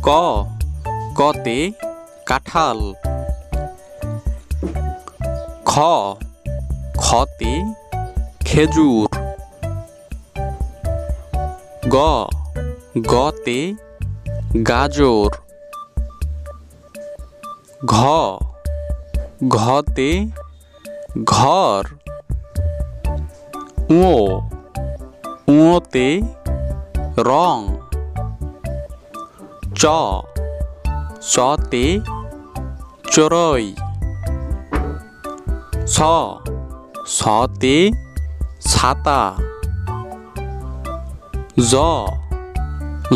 ক কতে কাঁঠাল। খ খতে খেজুর। গ গতে গাজর। ঘ ঘতে ঘর। ও উঁতে রং। চ চতে চড়ুই। ছ ছতে ছাতা। জ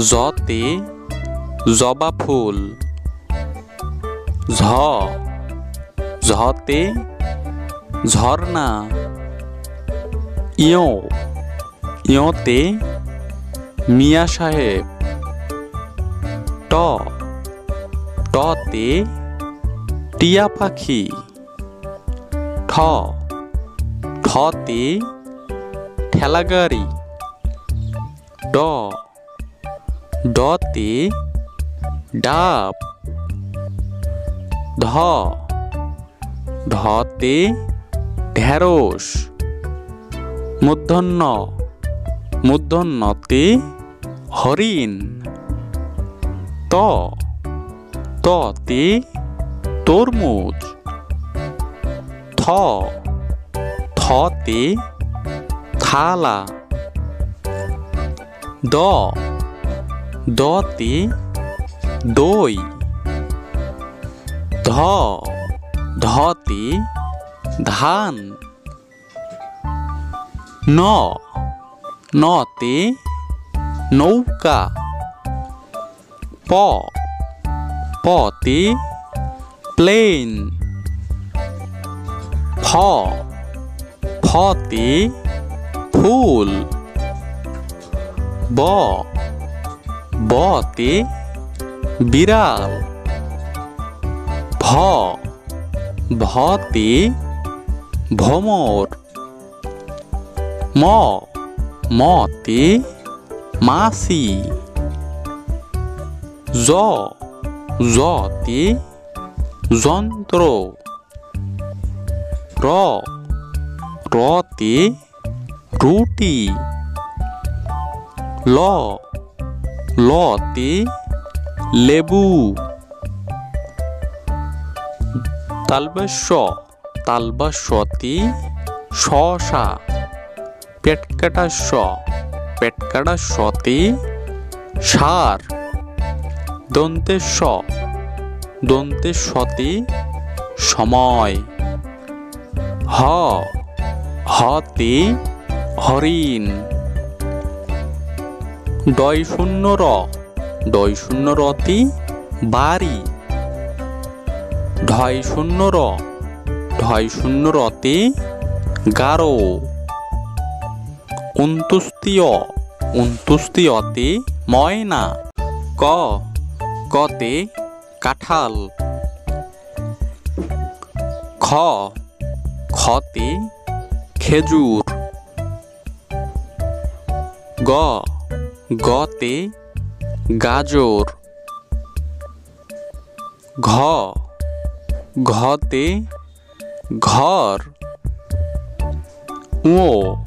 জতে জবা ফুল। ঝ ঝতে ঝর্ণা। ইয় ইয়তে মিয়া সাহেব। ট টতে টিয়া পাখি। ঠ ঠতে ঠেলাগাড়ি। ড ডতে ডাব। ধ ঢতে ঢেঁড়স। মূর্ধন্য মূর্ধন্যতে হরিণ। ত ততে তরমুজ। থ থতে থালা। দ দতে দই। ধ ধতে ধান। ন নতে নৌকা। প পতে প্লেন। ফ ফতে ফুল। ব বতে বিড়াল। ভ ভতে ভ্রমর। ম মতে মাছি। জ জতে যন্ত্র। র রতে রুটি। ল লতে লেবু। তালব্য তালব্যতে শসা। পেটকাটা স পেটকাটা সতে সার। দন্তেশ দন্তেশতে সময়। হ হতে হরিণ। ডয় শূন্য র ডয় শূন্য রতে বাড়ি। ঢয় শূন্য র ঢয় শূন্য রতে গারো। উন্তুস্তীয়তে ময়না। ক কতে কাঁঠাল। খ খতে খেজুর। গ গতে গাজর। ঘ ঘতে ঘর। ও